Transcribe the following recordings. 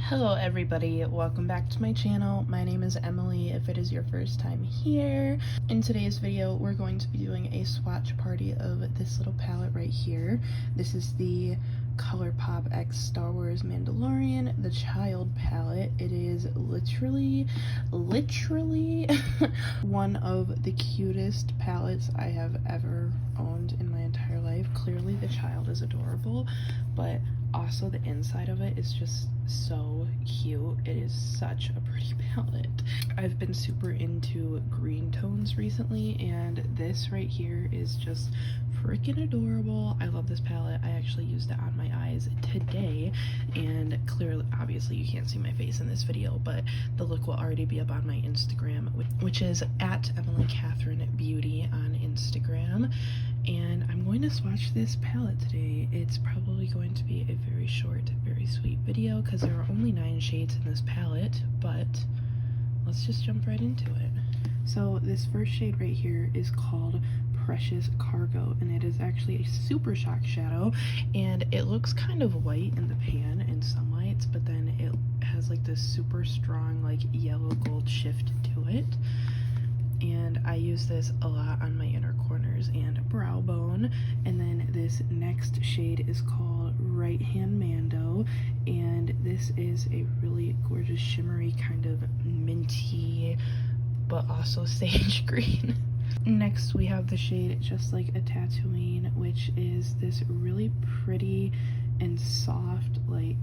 Hello everybody, welcome back to my channel. My name is Emily if it is your first time here. In today's video we're going to be doing a swatch party of this little palette right here. This is the ColourPop X Star Wars Mandalorian, the child palette. It is literally one of the cutest palettes I have ever owned in my entire life. Clearly the child is adorable, but also the inside of it is just so cute. It is such a pretty palette. I've been super into green tones recently, and this right here is just freaking adorable. I love this palette. I actually used it on my eyes today, and clearly, obviously you can't see my face in this video, but the look will already be up on my Instagram, which is at Emily Catherine Beauty on Instagram. And I'm going to swatch this palette today. It's probably going to be a very short, very sweet video because there are only 9 shades in this palette, but let's just jump right into it. So this first shade right here is called Precious Cargo, and it is actually a super shock shadow, and it looks kind of white in the pan in some lights, but then it has like this super strong like yellow gold shift to it. And I use this a lot on my inner corners and brow bone. And then this next shade is called Right Hand Mando, and this is a really gorgeous shimmery kind of minty but also sage green. Next we have the shade Just Like a Tatooine, which is this really pretty and soft like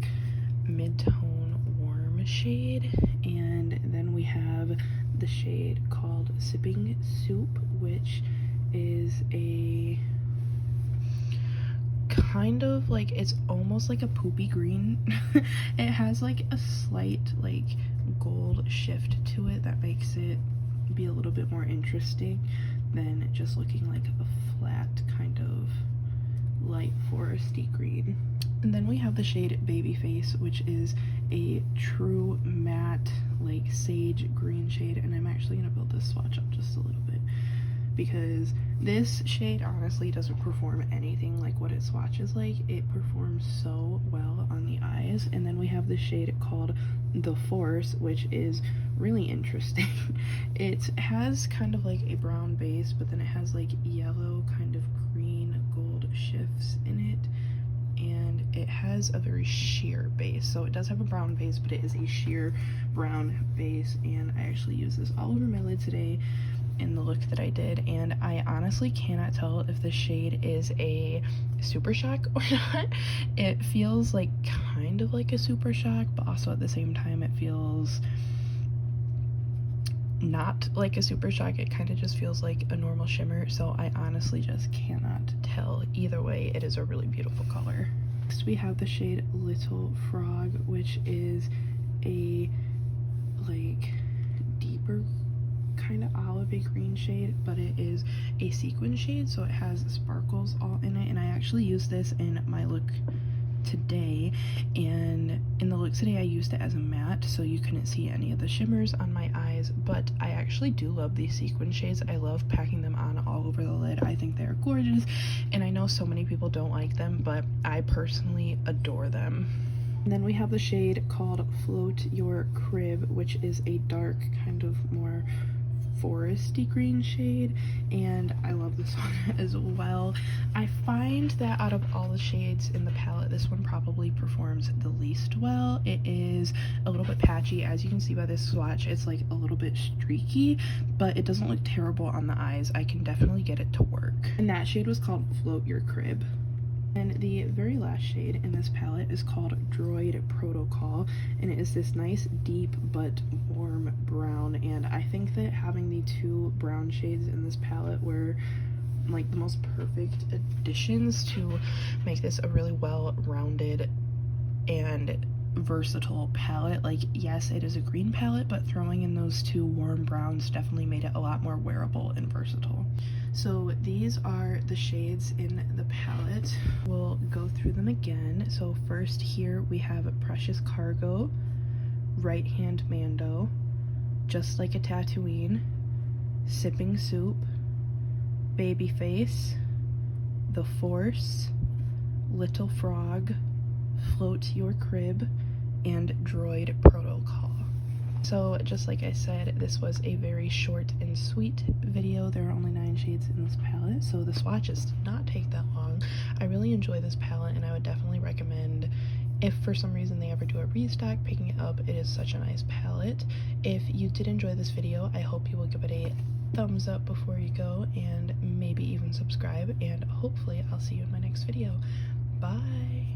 mid-tone warm shade. And then we have the shade called Sipping Soup, which is a kind of like, it's almost like a poopy green. It has like a slight like gold shift to it that makes it be a little bit more interesting than just looking like a flat kind of light foresty green. And then we have the shade Babyface, which is a true matte like sage green shade, and I'm actually going to build this swatch up just a little bit because this shade honestly doesn't perform anything like what it swatches like. It performs so well on the eyes. And then we have the shade called The Force, which is really interesting. It has kind of like a brown base, but then it has like yellow kind of green gold shifts in it, and it has a very sheer base. So it does have a brown base, but it is a sheer brown base, and I actually used this all over my lid today in the look that I did, and I honestly cannot tell if the shade is a super shock or not. It feels like kind of like a super shock, but also at the same time it feels not like a super shock. It kind of just feels like a normal shimmer, so I honestly just cannot tell. Either way, it is a really beautiful color. Next we have the shade Little Frog, which is a like deeper kind of olivey green shade, but it is a sequin shade, so it has sparkles all in it. And I actually used this in my look today, and in the look today I used it as a matte, so you couldn't see any of the shimmers on my eyes, but I actually do love these sequin shades. I love packing them on all over the lid. I think they're gorgeous, and I know so many people don't like them, but I personally adore them. And then we have the shade called Float Your Crib, which is a dark kind of more foresty green shade, and I love this one as well. I find that out of all the shades in the palette, this one probably performs the least well. It is a little bit patchy, as you can see by this swatch. It's like a little bit streaky, but it doesn't look terrible on the eyes. I can definitely get it to work. And that shade was called Float Your Crib. And the very last shade in this palette is called Droid Protocol, and it is this nice deep but warm brown, and I think that having the 2 brown shades in this palette were like the most perfect additions to make this a really well-rounded and versatile palette. Like, yes, it is a green palette, but throwing in those 2 warm browns definitely made it a lot more wearable and versatile. So these are the shades in the palette. We'll go through them again. So first here we have Precious Cargo, Right Hand Mando, Just Like a Tatooine, Sipping Soup, Babyface, The Force, Little Frog, Float Your Crib, and Droid Protocol. So just like I said, this was a very short and sweet video. There are only 9 shades in this palette, so the swatches did not take that long. I really enjoy this palette, and I would definitely recommend, if for some reason they ever do a restock, picking it up. It is such a nice palette. If you did enjoy this video, I hope you will give it a thumbs up before you go, and maybe even subscribe, and hopefully I'll see you in my next video. Bye!